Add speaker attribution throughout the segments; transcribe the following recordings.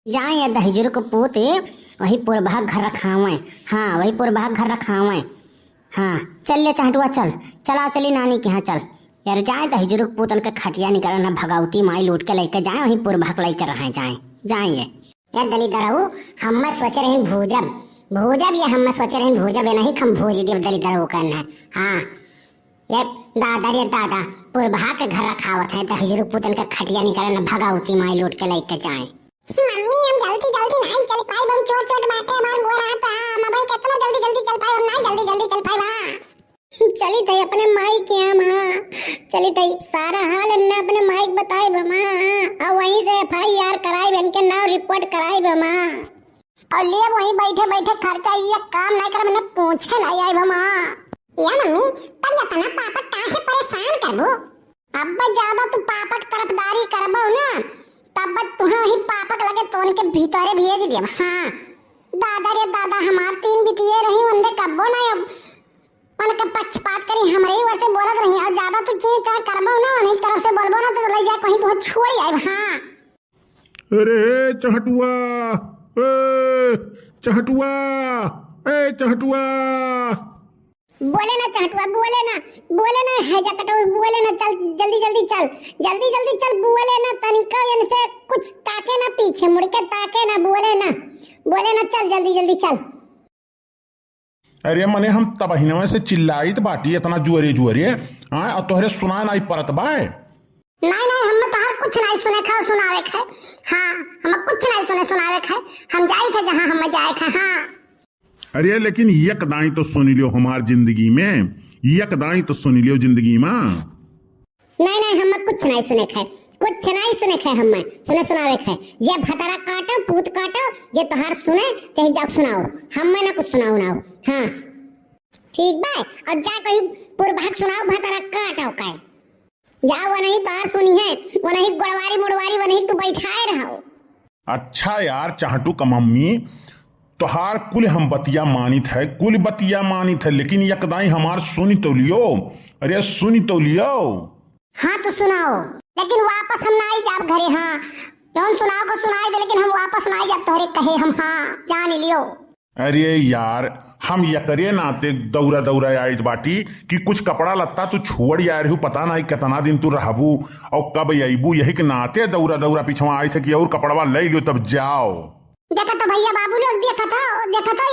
Speaker 1: जाए या दहिजर को पोते वही पुरभाग घर रखावे। हाँ वही पुरभाग घर रखावे। हाँ चल ले चाहटुआ चल चला चली नानी के यहाँ चल यार जाए दहिजर को पोतन के खटिया निकल ना भगावती माई लूट के लेके जाए वही पुरभाग लेकर रहे जाए जाएंगे यार दलिदरऊ हम सोच रहे भूजब भूजब या हम सोच रहे भूजब या नहीं हम भूज देव दलिदरऊ करना है। हाँ ये दादा रे दादा पुरभाग के घर रखावत है दहिजर पोतन के खटिया निकल ना भगावती माई लूट के लेके जाए।
Speaker 2: मम्मी हम जल्दी जल्दी नहीं चल पाए हम चोट चोट बाटे हमार गोड़ हाथ हम भाई कितना जल्दी जल्दी चल पाए हम नहीं जल्दी जल्दी चल पाए मां
Speaker 1: चली थई अपने माई के यहाँ मां चली थई सारा हाल ने अपने माई को बताई बा मां और वहीं से एफआईआर कराई बन के नाम रिपोर्ट कराई बा मां
Speaker 2: और ले वहीं बैठे बैठे खर्चा ये काम नहीं कर मैंने पूछे नहीं आई बा मां या मम्मी तब या तना पापा काहे परेशान करबो अब ज्यादा तू पापा की तरफदारी करबो ना तब तुम्हें ही पापक लगे तो उनके भीतरे भेज दिया। हाँ दादा रे दादा हमार 3 बिटिये रही उनके कब्बो ना अब उनके पक्षपात करी हमरे ही वैसे बोलत रही और ज्यादा तू चीज क्या करबो ना उन्हीं तरफ से बोलबो ना तो ले जा कहीं तो छोड़ आई। हाँ
Speaker 3: अरे चहटुआ ए चहटुआ ए चहटुआ
Speaker 2: बोले ना चहटुआ बोले ना है जकटो बोले ना चल जल्दी जल्दी चल बोले ना तनिका इनसे कुछ ताके ना पीछे मुड़ के ताके ना बोले ना चल जल्दी चल।
Speaker 3: अरे मने हम तबहिनवा से चिल्लाई त बाटी इतना जुअरे हां और तोहरे सुना नहीं परत बाय
Speaker 2: नहीं हम तो हर कुछ नहीं सुने खा सुनावे खा। हाँ हम कुछ नहीं सुने सुनावे खा हम जाए थे जहां हम जाए खा। हाँ
Speaker 3: अरे लेकिन यक दाई तो सुन लियो हमार जिंदगी में यक दाई तो सुन लियो जिंदगी में
Speaker 2: नहीं हम कुछ नहीं सुने खाए हम सुने सुनावे खाए जे भतारा काटो पूत काटो जे तोहार सुने ते जाओ सुनाओ हम ना कुछ सुनाओ ना। हाँ ठीक बा और जा कहीं पुरभाग सुनाओ भतारा काटो काय जाओ वो नहीं तोहार सुनी है वो नहीं गोड़वारी मुड़वारी वो नहीं तू बैठाए रहो।
Speaker 3: अच्छा यार चाहटू का मम्मी तोहार कुल हम बतिया मानित है लेकिन यकदाई हमार सुनी तो लियो। अरे सुनी तो लियो।
Speaker 2: हाँ तो सुनाओ लेकिन वापस हम ना आई जाब घरे। हाँ जौन सुनाओ को सुनाई दे लेकिन हम वापस ना आई जाब तोहरे कहे हम। हाँ जान लियो।
Speaker 3: अरे यार हम यकरे नाते दौरा आई बाटी कि कुछ कपड़ा लत्ता तू छोड़ आ रही पता नहीं कितना दिन तू रहबू और कब अबू यही के नाते दौरा पिछवा आई थे कि और कपड़वा ले लियो तब जाओ।
Speaker 2: देखा तो भैया बाबू लोग देखा था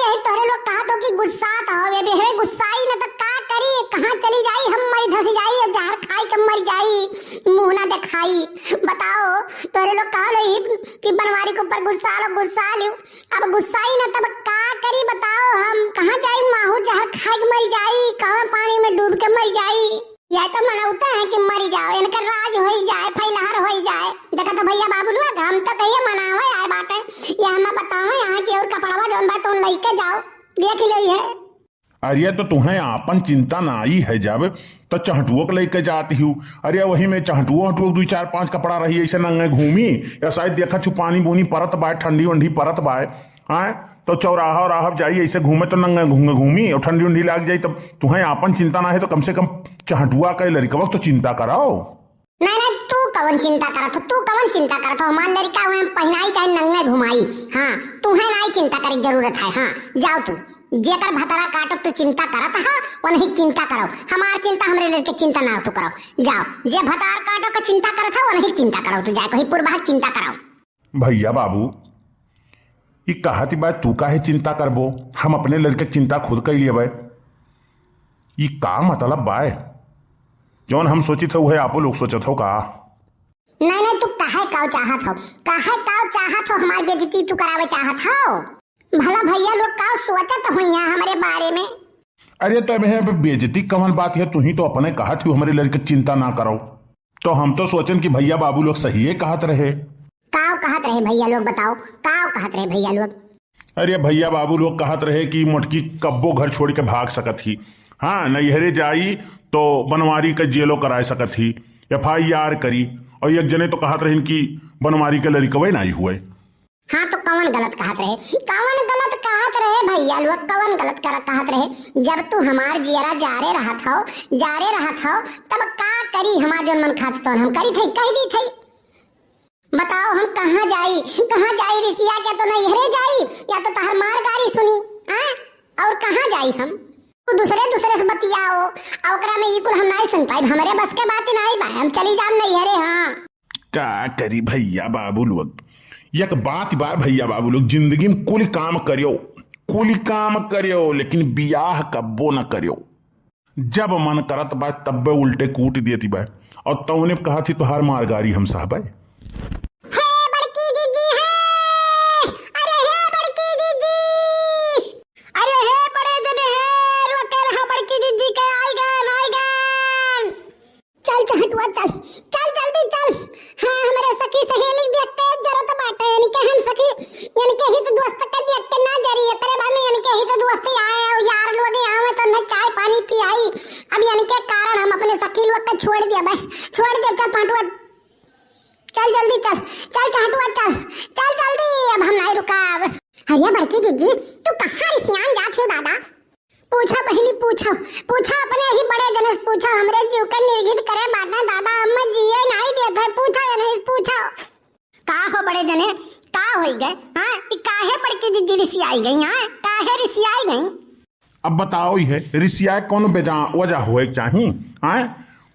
Speaker 2: यही तोरे लोग कहा तो कि गुस्सा तो हवे गुस्साई न तो का करी कहां चली जाई हम मरी धसी जाई और जहर खाई के मर जाई मुंह ना दिखाई। बताओ तोरे लोग कहा नहीं कि बनवारी के ऊपर गुस्सा लियो अब गुस्साई न तब का करी बताओ हम कहां जाई माहू जहर खाई के मर जाई कहां पानी में डूब के मर जाई। यह तो मनाउता है कि मरी जाओ इनका राज हो जाए फैलहर हो जाए। देखा तो भैया बाबू लोग हम तो कहिए मनावे आए बाटे ये हम बताओ यहाँ की और कपड़वा जौन बात तो लेके जाओ देख लो ये।
Speaker 3: अरे तो तुम्हें आपन चिंता ना आई है जब तो चहटुओ को लेके जाती हूँ। अरे वही में चहटुओ 2-4-5 कपड़ा रही ऐसे नंगे घूमी या शायद देखा छू पानी बूनी परत बाय ठंडी वंडी परत बाय। हाँ तो चौराहा और राहब जाइए ऐसे घूमे तो नंगे घूमी और ठंडी उंडी लग जाई तब तुम्हें आपन चिंता ना है तो कम से कम चहटुआ का लड़का तो चिंता कराओ।
Speaker 2: नहीं तू कवन चिंता करत हो हमार लड़का हुए पहनाई चाहे नंगे घुमाई। हाँ तुम्हें नहीं चिंता करे जरूरत है। हाँ जाओ तू जेकर भतरा काटो तू चिंता करत है वो नहीं चिंता करो हमार चिंता हमरे लड़के चिंता ना तू करो। जाओ जे भतार काटो का चिंता करत है वो नहीं चिंता करो तू जाए कहीं पुरभाग चिंता कराओ।
Speaker 3: भैया बाबू ये कहती बात तू काहे चिंता करबो हम अपने लड़के चिंता खुद कर लिए भाई ये का मतलब बाय जौन हम सोची थे वह आपो लोग सोचत हो का।
Speaker 2: नहीं तू काहे काव चाहत हो हमारी बेइज्जती तू करावे चाहत हो भला भैया लोग का सोचत हो यहाँ हमारे बारे में।
Speaker 3: अरे तो बेइज्जती कवन बात है तू ही तो अपने कहत हो हमारे लड़के चिंता ना करो तो हम तो सोचन कि भैया बाबू लोग सही है कहत रहे।
Speaker 2: काव कहत रहे भैया लोग बताओ काव कहत रहे भैया लोग।
Speaker 3: अरे भैया बाबू लोग कहत रहे कि मोटकी कब्बो घर छोड़ के भाग सकत ही। हाँ नैहरे जाई तो बनवारी का जेलो कराए सकत ही एफआईआर करी और एक जने तो कहत रहे कि बनवारी के लड़कवे नहीं हुए।
Speaker 2: हाँ तो कौन गलत कहत रहे भैया लोग कौन गलत कहत रहे जब तू हमार जियरा जारे रहत हो तब का करी हमार जोन मन खात तो हम करी थई कह दी थई बताओ हम कहाँ जाई रिसिया के तो नैहरे जाई या तो तहर मार गारी सुनी और कहाँ जाई हम तू दूसरे से बतियाओ और ओकरा में ई कुल हम नहीं सुन पाई हमरे बस के बात नहीं बा हम चली जाम नैहरे। हाँ
Speaker 3: क्या करी भैया बाबू लोग, एक बात बा भैया बाबू लोग, जिंदगी में कुल काम करियो लेकिन बियाह कब्बो न करियो। जब मन करत बा तब उल्टे कूट देती बा और तौने कहा थी तुहार मारगारी हम साहब है।
Speaker 2: छोड़ दे चल पांटुआ चल जल्दी चल चाहटुआ चल जल्दी अब हम नहीं रुकाब। अरे बड़की जीजी तू कहाँ रिसियान जात हो दादा? पूछा बहिनी पूछो अपने ही बड़े जने से पूछो हमरे जीव का निर्गित करे बाटा दादा अम्मा जिए नहीं देत है पूछो का हो बड़े जने का होई गए। हां ई काहे बड़की जीजी रिसियाई गई? हां काहे रिसियाई गई?
Speaker 3: अब बताओ ही है रिसिया कौन बेजा वजह होए चाहिए? हां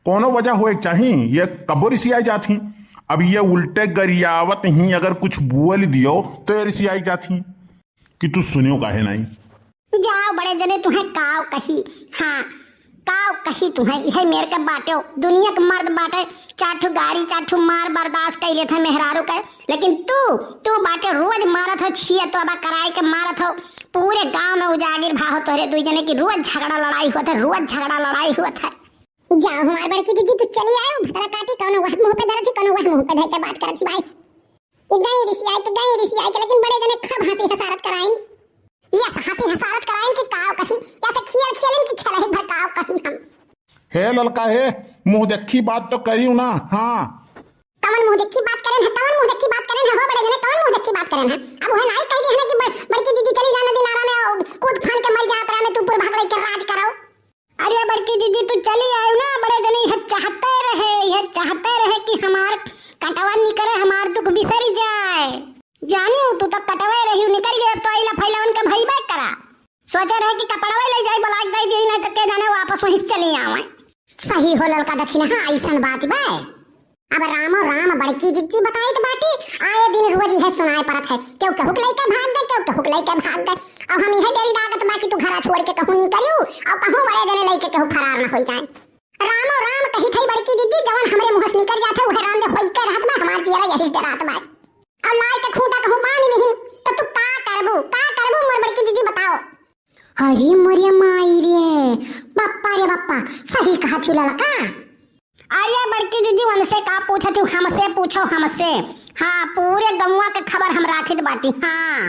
Speaker 3: कोनो वजह होए चाहिए ये कबो रिसियाई जाती। अब ये उल्टे गरियावत ही अगर कुछ बोल दियो तो रिसियाई जाती कि तू सुनियो काहे नहीं।
Speaker 2: जाओ बड़े जने तुम्हें काव कही। हाँ काव कही तुम्हें यह मेरे के बाटे दुनिया के मर्द बाटे चाठू गाड़ी चाठू मार बर्दाश्त कर रहे थे मेहरारू के, लेकिन तू बाटे रोज मारत हो छिए तो अब कराई के मारत हो पूरे गांव में उजागिर भाव तोहरे दुई जने की रोज झगड़ा लड़ाई हुआ था। जाओ हमारे बड़की दीदी तू चली आयो भतरा काटी कौन वह मुंह पे धरती कौन वह मुंह पे धर के बात करत छी भाई कि गई रिसियाई के लेकिन बड़े जने खब हंसी हसारत कराइन कि काव कही या से खियलन की खरही भड़काव कही हम।
Speaker 3: हे ललका हे मुंह देखी बात तो करियो ना। हाँ
Speaker 2: कौन मुंह देखी बात करें हो बड़े जने कौन मुंह देखी बात करें है? अब वह नहीं कह दी है कि बड़की दीदी चली जाना दिनारा में कूद फान के मर जात रहा में तू पुर भाग लेके राज कराओ। अरे बड़की दीदी तू चली आयो ना बड़े जने यह चाहते रहे कि हमार कटवा निकरे हमार दुख बिसरी जाए। जानियो तू तो कटवा रही निकल गए तो आइला फैलावन के भई बैक करा सोचे रहे कि कपड़वा ले जाई बलाक दई दी नहीं तो के जाने वापस वहीं चली आवे। सही हो ललका दखिना। हां ऐसन बात बा। अब राम बड़की जीजी बताई तो बाटी आए दिन रोज यह सुनाए पड़त है क्यों हुक लइका भाग गए अब हम यह डेरी डागत बाकी तू घरा छोड़ के कहूं नहीं करियो और कहूं बड़े जने लइके कहूं फरार न होई जाए। राम कही थई बड़की जीजी जवन हमरे मुंह से निकल जात है वह राम दे होई के रहत बा हमार जिया यही डरात बा और लाई के खूंटा कहूं मान नहीं तो तू का करबू मोर बड़की जीजी बताओ। अरे मोरे माई रे बप्पा सही कहा छु ललका। अरे बड़की दीदी उनसे का पूछा तू हमसे पूछो। हाँ पूरे गौवा के खबर हम राखित बाटी। हाँ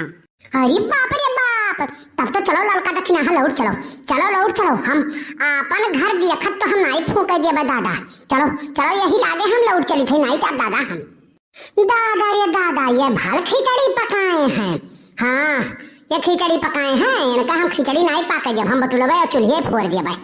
Speaker 2: अरे बाप रे बाप तब तो चलो ललका दखिना लौट चलो हम अपन घर देखत तो हम नहीं फूके देबे दादा। चलो यही लागे हम लौट चली थी नहीं चाप दादा हम दादा ये भाल खिचड़ी पकाए हैं। हाँ ये खिचड़ी पकाए हैं इनका हम खिचड़ी नहीं पाके जब हम बटुलबे और चूल्हे फोड़ देबे।